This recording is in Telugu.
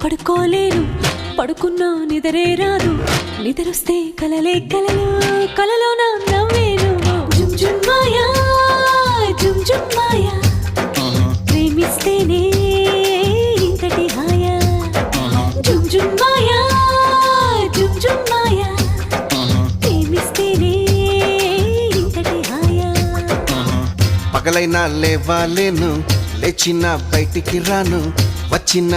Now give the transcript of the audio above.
పడుకోలేను పడుకున్నా నిద్రే రాదు నిద్రొస్తే కలలే కలలు కలలో నా నవ్వేను జుమ్ జుమ్ మాయా జుమ్ జుమ్ మాయా ప్రేమిస్తేనే ఇంతటి హాయా జుమ్ జుమ్ మాయా జుమ్ జుమ్ మాయా ప్రేమిస్తేనే ఇంతటి హాయా పగలైనా లేవాలేను లేచిన బయటికి రాను వచ్చిన